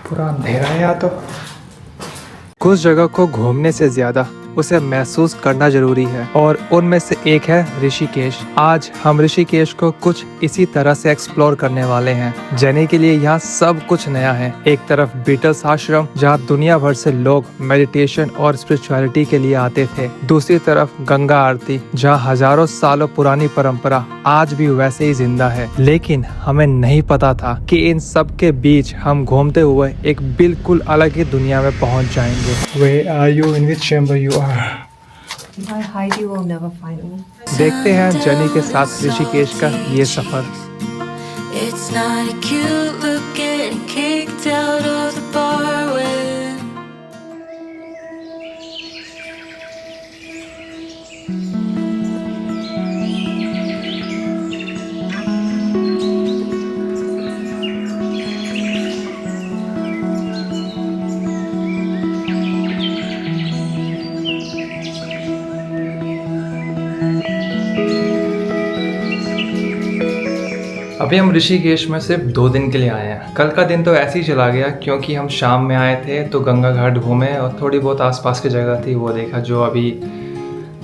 पूरा अंधेरा है यहाँ तो। कुछ जगह को घूमने से ज्यादा उसे महसूस करना जरूरी है और उनमें से एक है ऋषिकेश। आज हम ऋषिकेश को कुछ इसी तरह से एक्सप्लोर करने वाले हैं। जेनी के लिए यहाँ सब कुछ नया है। एक तरफ बीटल्स आश्रम जहाँ दुनिया भर से लोग मेडिटेशन और स्पिरिचुअलिटी के लिए आते थे, दूसरी तरफ गंगा आरती जहाँ हजारों सालों पुरानी परंपरा आज भी वैसे ही जिंदा है। लेकिन हमें नहीं पता था कि इन सब के बीच हम घूमते हुए एक बिल्कुल अलग ही दुनिया में पहुंच जाएंगे। Where are you? In which chamber you are? If I hide, you will never find me. देखते हैं जेनी के साथ ऋषिकेश का ये सफर। It's not a cute look getting kicked out of the bar when अभी हम ऋषिकेश में सिर्फ 2 दिन के लिए आए हैं। कल का दिन तो ऐसे ही चला गया क्योंकि हम शाम में आए थे तो गंगा घाट घूमे और थोड़ी बहुत आसपास की जगह थी वो देखा, जो अभी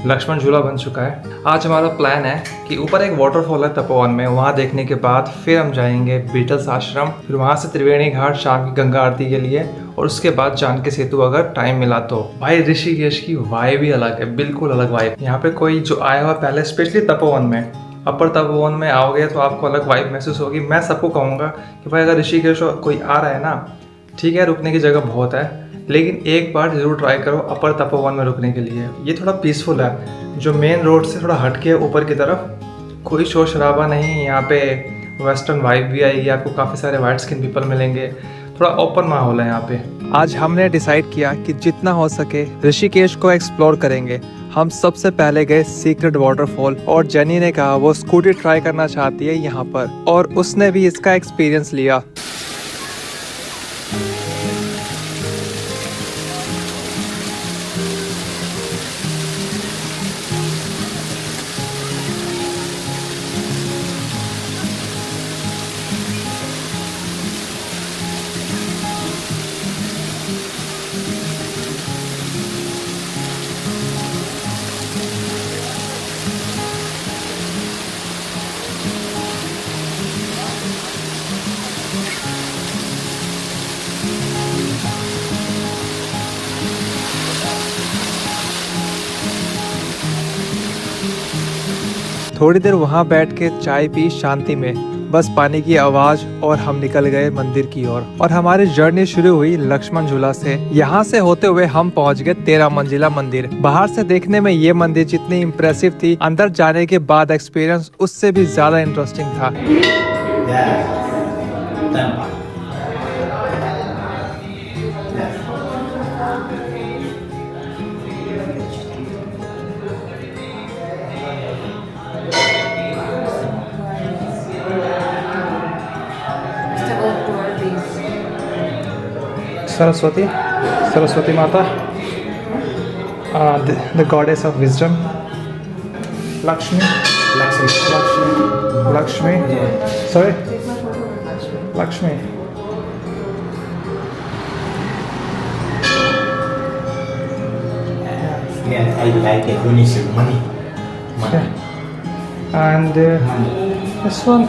लक्ष्मण झूला बन चुका है। आज हमारा प्लान है कि ऊपर एक वाटरफॉल है तपोवन में, वहाँ देखने के बाद फिर हम जाएंगे बीटल्स आश्रम, फिर वहाँ से त्रिवेणी घाट शाम की गंगा आरती के लिए, और उसके बाद जानकी सेतु अगर टाइम मिला तो। भाई ऋषिकेश की वाइब ही अलग है, बिल्कुल अलग वाइब। यहाँ पे कोई जो आया हुआ पहले स्पेशली तपोवन में, अपर तपोवन में आओगे तो आपको अलग वाइब महसूस होगी। मैं सबको कहूँगा कि भाई अगर ऋषिकेश कोई आ रहा है ना, ठीक है रुकने की जगह बहुत है, लेकिन एक बार ज़रूर ट्राई करो अपर तपोवन में रुकने के लिए। ये थोड़ा पीसफुल है, जो मेन रोड से थोड़ा हट के ऊपर की तरफ, कोई शोर शराबा नहीं। यहाँ पे वेस्टर्न वाइब भी आएगी, आपको काफ़ी सारे वाइट स्किन पीपल मिलेंगे, थोड़ा ओपन माहौल है यहाँ पे। आज हमने डिसाइड किया कि जितना हो सके ऋषिकेश को एक्सप्लोर करेंगे। हम सबसे पहले गए सीक्रेट वाटरफॉल और जेनी ने कहा वो स्कूटी ट्राई करना चाहती है यहाँ पर, और उसने भी इसका एक्सपीरियंस लिया। थोड़ी देर वहाँ बैठ के चाय पी शांति में, बस पानी की आवाज, और हम निकल गए मंदिर की ओर। और हमारी जर्नी शुरू हुई लक्ष्मण झूला से। यहाँ से होते हुए हम पहुँच गए 13 मंजिला मंदिर। बाहर से देखने में ये मंदिर जितनी इम्प्रेसिव थी, अंदर जाने के बाद एक्सपीरियंस उससे भी ज्यादा इंटरेस्टिंग था। सरस्वती माता, the goddess of wisdom. Lakshmi. Sorry, Lakshmi. Yeah, I like it when you say money. Okay. And this one,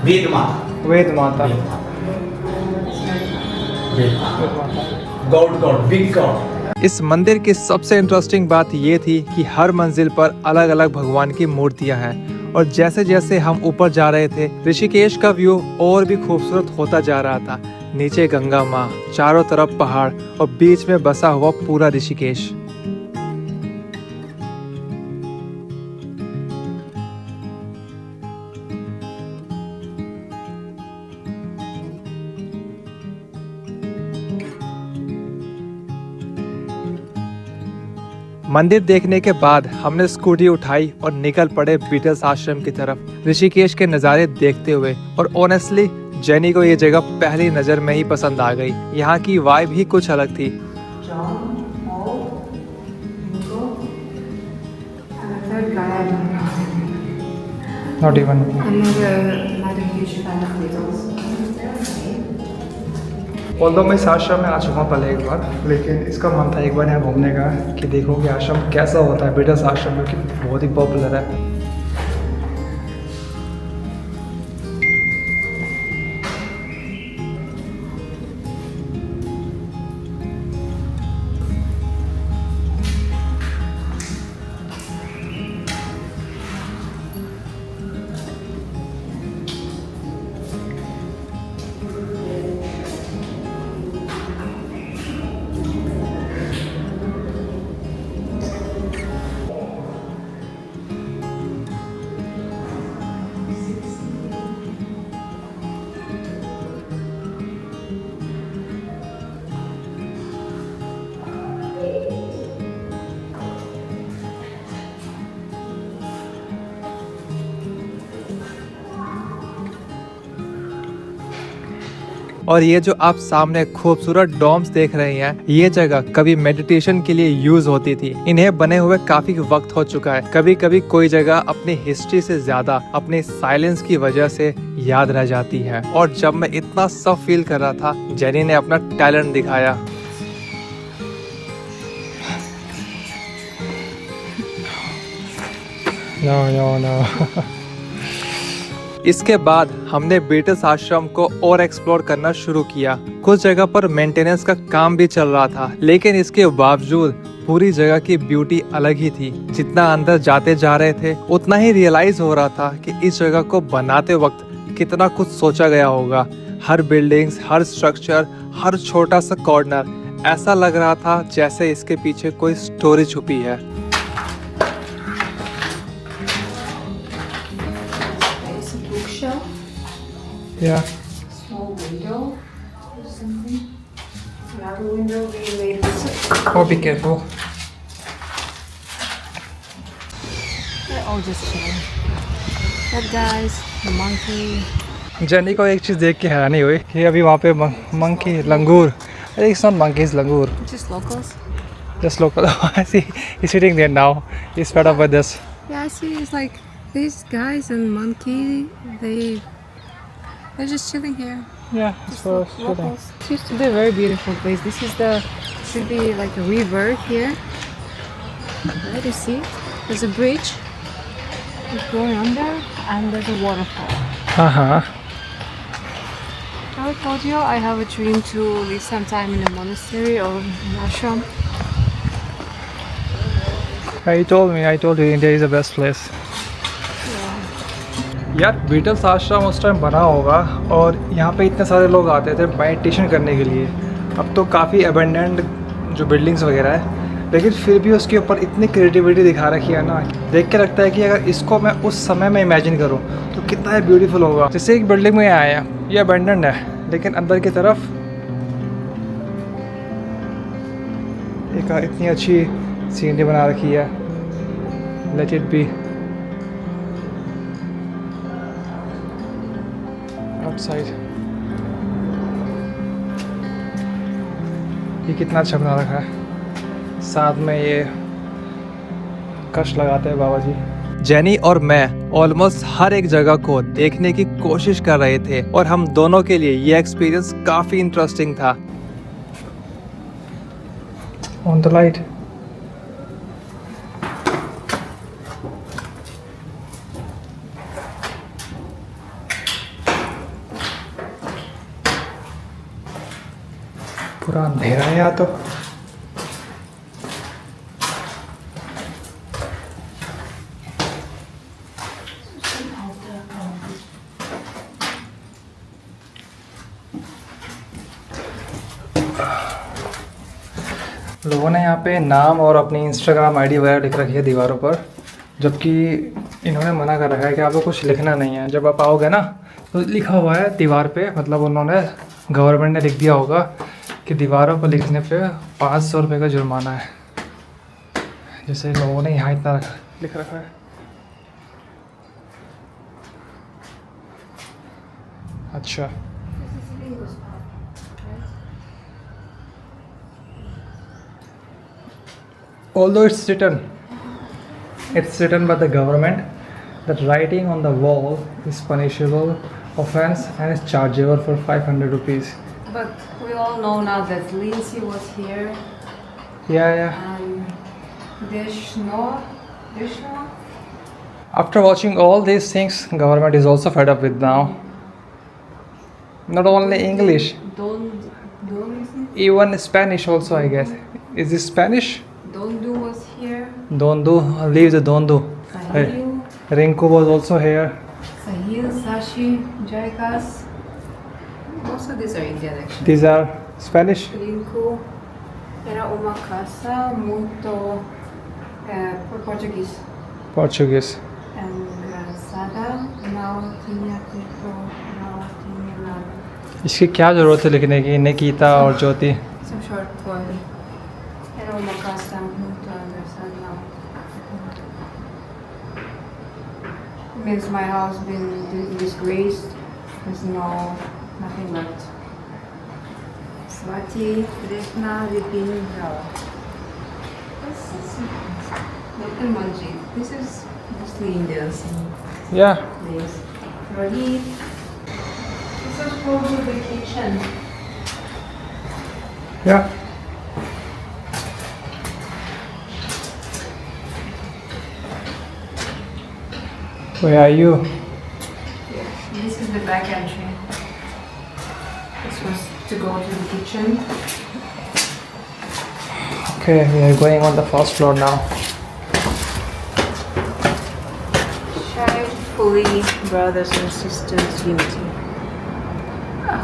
Ved Mata. Ved Mata. God, big God. इस मंदिर की सबसे इंटरेस्टिंग बात ये थी कि हर मंजिल पर अलग अलग भगवान की मूर्तियां हैं, और जैसे जैसे हम ऊपर जा रहे थे ऋषिकेश का व्यू और भी खूबसूरत होता जा रहा था। नीचे गंगा माँ, चारों तरफ पहाड़ और बीच में बसा हुआ पूरा ऋषिकेश। मंदिर देखने के बाद हमने स्कूटी उठाई और निकल पड़े बीटल्स आश्रम की तरफ, ऋषिकेश के नज़ारे देखते हुए। और ऑनेस्टली जेनी को ये जगह पहली नज़र में ही पसंद आ गई। यहाँ की वाइब ही कुछ अलग थी। Not even. I'm not a huge fan of Beatles. Although मैं इस आश्रम में आ चुका हूँ पहले एक बार, लेकिन इसका मन था एक बार यहाँ घूमने का कि देखो कि आश्रम कैसा होता है। बीटल्स आश्रम जो कि बहुत ही पॉपुलर है। और ये जो आप सामने खूबसूरत डॉम्स देख रहे हैं, ये जगह कभी मेडिटेशन के लिए यूज होती थी। इन्हें बने हुए काफी वक्त हो चुका है। कभी कभी कोई जगह अपनी हिस्ट्री से ज्यादा अपने साइलेंस की वजह से याद रह जाती है। और जब मैं इतना सब फील कर रहा था, जेनी ने अपना टैलेंट दिखाया। No. इसके बाद हमने बीटल्स आश्रम को और एक्सप्लोर करना शुरू किया। कुछ जगह पर मेंटेनेंस का काम भी चल रहा था, लेकिन इसके बावजूद पूरी जगह की ब्यूटी अलग ही थी। जितना अंदर जाते जा रहे थे, उतना ही रियलाइज हो रहा था कि इस जगह को बनाते वक्त कितना कुछ सोचा गया होगा। हर बिल्डिंग्स, हर स्ट्रक्चर, हर छोटा सा कॉर्नर ऐसा लग रहा था जैसे इसके पीछे कोई स्टोरी छुपी है। Yeah. Small window or something. Another window we made with. Oh, be careful. They're all just chilling. That guys, the monkey. Jenny को एक चीज़ देख के हैरानी हुई कि अभी वहाँ पे monkey, langur, it's not monkeys, langur. Just locals. Just local. I see he's sitting there now. He's fed up with this. Yeah, I see. It's like these guys and monkey. They're just chilling here. Yeah, Just locals. It used to be a very beautiful place. This is should be like a river here. There you see. There's a bridge. It's going under, and there's a waterfall. I told you I have a dream to live some time in a monastery or an ashram. I told you India is the best place. यार Beatles आश्रम उस time बना होगा और यहाँ पे इतने सारे लोग आते थे मेडिटेशन करने के लिए। अब तो काफ़ी अबेंडेंड जो बिल्डिंग्स वगैरह है, लेकिन फिर भी उसके ऊपर इतनी क्रिएटिविटी दिखा रखी है ना, देख के लगता है कि अगर इसको मैं उस समय में इमेजिन करूँ तो कितना ब्यूटीफुल होगा। जैसे एक बिल्डिंग में आए हैं, ये अबेंडेंड है, लेकिन अंदर की तरफ एक इतनी अच्छी सीनरी बना रखी है। Let it be outside. ये कितना अच्छा बना रखा है, साथ में ये कश लगाते हैं बाबा जी। जेनी और मैं ऑलमोस्ट हर एक जगह को देखने की कोशिश कर रहे थे और हम दोनों के लिए ये एक्सपीरियंस काफी इंटरेस्टिंग था। On the light. पूरा अंधेरा है यहाँ तो। लोगों ने यहाँ पे नाम और अपनी इंस्टाग्राम आईडी वगैरह लिख रखी है दीवारों पर, जबकि इन्होंने मना कर रखा है कि आपको कुछ लिखना नहीं है। जब आप आओगे ना तो लिखा हुआ है दीवार पे, मतलब उन्होंने गवर्नमेंट ने लिख दिया होगा कि दीवारों पर लिखने पे 500 रुपये का जुर्माना है। जैसे लोगों ने यहाँ इतना लिख रखा है। अच्छा, although it's written by the government that writing on the wall is punishable offense and is chargeable for 500 rupees. But we all know now that Lindsay was here Yeah. and Deshnoa. After watching all these things, government is also fed up with now. Not only English, Don't even Spanish also, I guess. Is this Spanish? do was here. Dondu, leave the Dondu. Sahil, Rinku was also here. Sashi, Jaikas. Also these are Indian actually. These are Spanish. Rinku. Era uma casa muito Portuguese. Portuguese. And Sada now tinha tipo now tinha nada. इसकी क्या ज़रूरत है लिखने की? निकिता और ज्योति. Some short poem. Era uma casa muito now. Means my house been disgraced. There's nothing left. Swati, Krishna, Vipin, Rao. This is Dr. Manjit. This is mostly Indians in Yeah. this. Rohit. This is probably the kitchen. Yeah. Where are you? This is the back entry. This was to go to the kitchen. Okay, we are going on the first floor now. Fully brothers and sisters unity.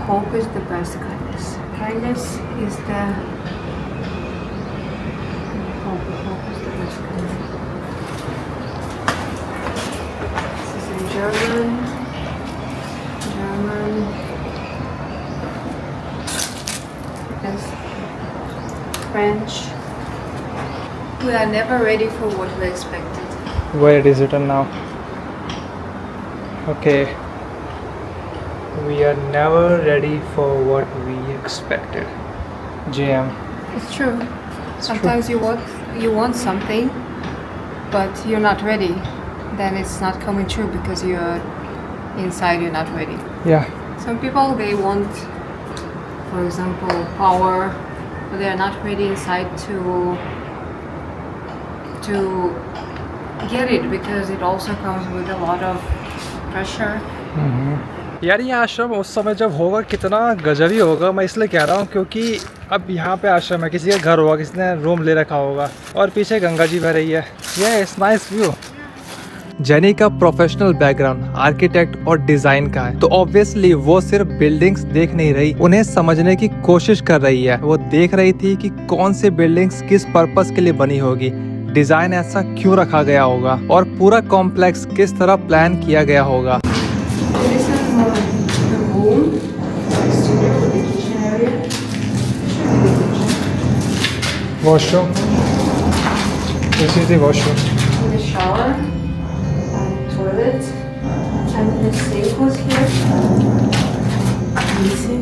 Hope is the best kindness. Kindness is the hope is the best kindness. This is in German. Yes. French. We are never ready for what we expected. Where it is written now? Okay. We are never ready for what we expected. GM. It's true. Sometimes you want something, but you're not ready. Then it's not coming true because you're inside. You're not ready. Yeah. Some people they want, for example, power, but they are not ready inside to get it because it also comes with a lot of pressure. यार ये आश्रम उस समय जब होगा कितना गजब ही होगा. मैं इसलिए कह रहा हूँ क्योंकि अब यहाँ पे आश्रम है, किसी का घर होगा, किसी ने रूम ले रखा होगा और पीछे गंगा जी बह रही है. ये इट्स नाइस व्यू. जेनी का प्रोफेशनल बैकग्राउंड आर्किटेक्ट और डिजाइन का है, तो ऑब्वियसली वो सिर्फ बिल्डिंग्स देख नहीं रही, उन्हें समझने की कोशिश कर रही है. वो देख रही थी कि कौन सी बिल्डिंग्स किस पर्पस के लिए बनी होगी, डिजाइन ऐसा क्यों रखा गया होगा और पूरा कॉम्प्लेक्स किस तरह प्लान किया गया होगा. This is the room, the studio, the kitchen area. Washroom. This is the washroom. The shower and toilet and the sink was here. Easy.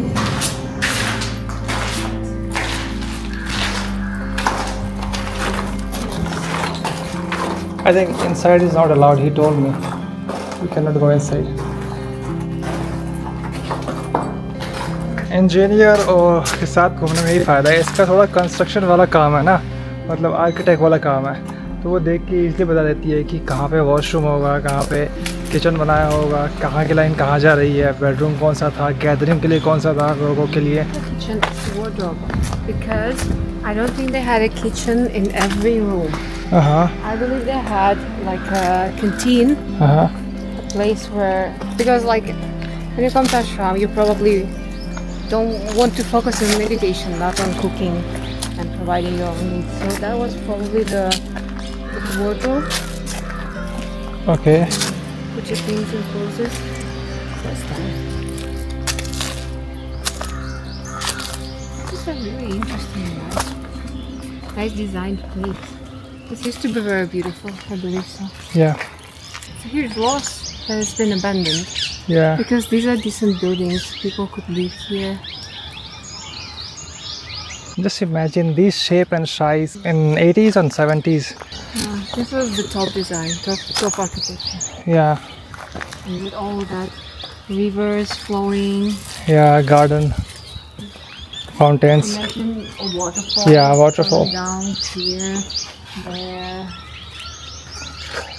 I think inside is not allowed. He told me we cannot go inside. Engineer और के साथ घूमने में ही फ़ायदा है. इसका थोड़ा construction वाला काम है ना, मतलब आर्किटेक्ट वाला काम है, तो वो देख के इसलिए बता देती है कि कहाँ पे वॉशरूम होगा, कहाँ पे किचन बनाया होगा, कहाँ की लाइन कहाँ जा रही है, बेडरूम कौन सा था, गैदरिंग के लिए कौन सा था लोगों के लिए. Kitchen wardrobe because I don't think they had a kitchen in every room. I believe they had like a canteen, a place where because like when you come to ashram, you probably don't want to focus on meditation, not on cooking and providing your own needs. So that was probably the wardrobe. Okay. Put your things in closets. That's nice. This is a really interesting, nice designed place. This used to be very beautiful, I believe so. Yeah. It's a huge loss that it's been abandoned. Yeah. Because these are decent buildings, people could live here. Just imagine these shape and size in 80s and 70s. This was the top design, top architecture. Yeah. And with all that rivers flowing. Yeah, garden. Fountains. Imagine a waterfall. Yeah, waterfall. Coming down here, there.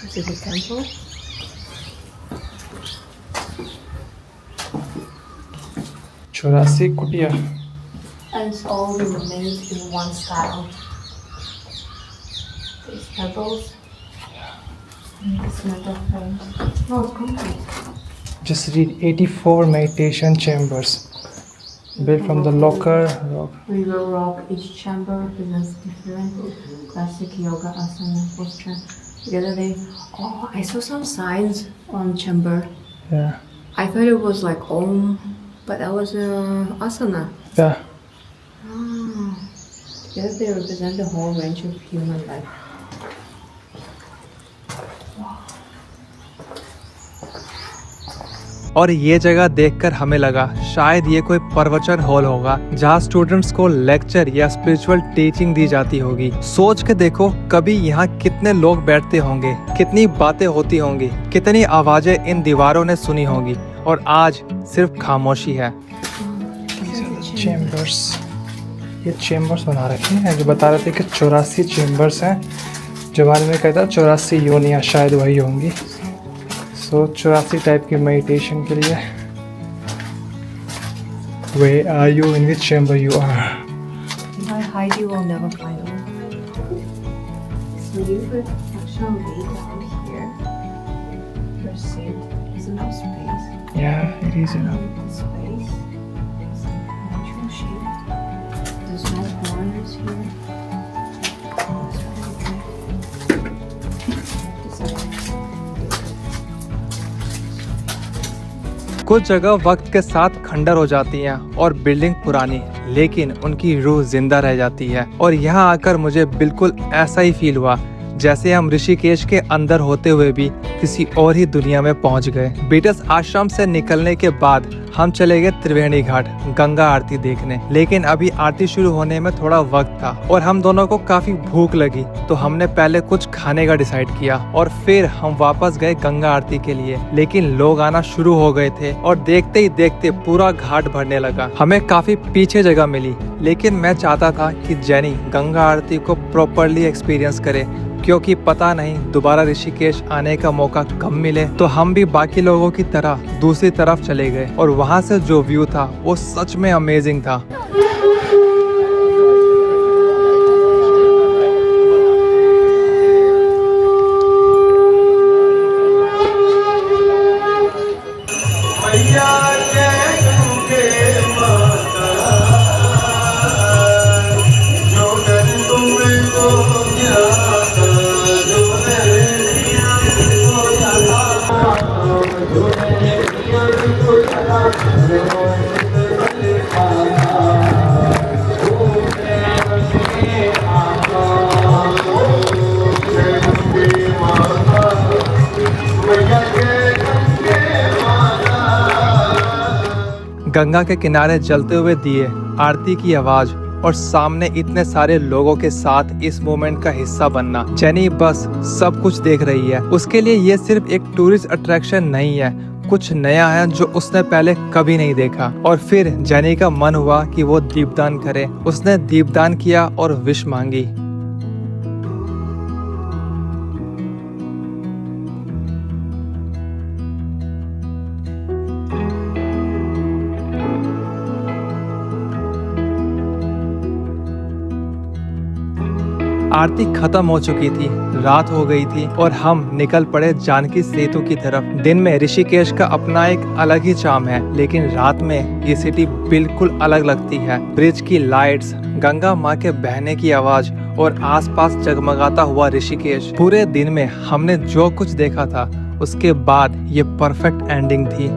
This is a temple. चौरासी कुटिया. And it's all remains in one style. These pebbles. And this metal frame. Oh, it's concrete. Just read 84 meditation chambers built from the local rock. River rock. Each chamber represents different classic yoga asana posture. The other day, I saw some signs on chamber. Yeah. I thought it was like Om, but that was asana. Yeah. Together they represent the whole range of human life. और ये जगह देखकर हमें लगा शायद ये कोई प्रवचन हॉल होगा जहाँ स्टूडेंट्स को लेक्चर या स्पिरिचुअल टीचिंग दी जाती होगी। सोच के देखो कभी यहाँ कितने लोग बैठते होंगे, कितनी बातें होती होंगी, कितनी आवाजें इन दीवारों ने सुनी होंगी और आज सिर्फ खामोशी है। चेम्बर्स, ये चेम्बर्स बना रखे हैं जो बता रहे थे कि 84 चेम्बर्स हैं। जवान में कहता 84 योनियाँ शायद वही होंगी। सो 84 टाइप की मेडिटेशन के लिए। Where are you? In which chamber you are? If I hide, you will never find me. So you could actually lay down here. Your seat is enough space. Yeah, it is enough. Space. It's a natural shape. There's no corners here. It's really good. Design. कुछ जगह वक्त के साथ खंडर हो जाती हैं और बिल्डिंग पुरानी, लेकिन उनकी रूह जिंदा रह जाती है। और यहाँ आकर मुझे बिल्कुल ऐसा ही फील हुआ जैसे हम ऋषिकेश के अंदर होते हुए भी किसी और ही दुनिया में पहुंच गए। बीटस आश्रम से निकलने के बाद हम चले गए त्रिवेणी घाट गंगा आरती देखने, लेकिन अभी आरती शुरू होने में थोड़ा वक्त था और हम दोनों को काफी भूख लगी, तो हमने पहले कुछ खाने का डिसाइड किया और फिर हम वापस गए गंगा आरती के लिए। लेकिन लोग आना शुरू हो गए थे और देखते ही देखते पूरा घाट भरने लगा। हमें काफी पीछे जगह मिली, लेकिन मैं चाहता था कि जेनी गंगा आरती को प्रॉपरली एक्सपीरियंस करे, क्योंकि पता नहीं दोबारा ऋषिकेश आने का मौका कब मिले। तो हम भी बाकी लोगों की तरह दूसरी तरफ चले गए और वहां से जो व्यू था वो सच में अमेजिंग था। गंगा के किनारे जलते हुए दिए, आरती की आवाज और सामने इतने सारे लोगों के साथ इस मोमेंट का हिस्सा बनना। जेनी बस सब कुछ देख रही है। उसके लिए ये सिर्फ एक टूरिस्ट अट्रैक्शन नहीं है, कुछ नया है जो उसने पहले कभी नहीं देखा। और फिर जेनी का मन हुआ कि वो दीपदान करे। उसने दीपदान किया और विश मांगी। आरती खत्म हो चुकी थी, रात हो गई थी और हम निकल पड़े जानकी सेतु की तरफ। दिन में ऋषिकेश का अपना एक अलग ही चार्म है, लेकिन रात में ये सिटी बिल्कुल अलग लगती है। ब्रिज की लाइट्स, गंगा माँ के बहने की आवाज और आसपास जगमगाता हुआ ऋषिकेश। पूरे दिन में हमने जो कुछ देखा था उसके बाद ये परफेक्ट एंडिंग थी।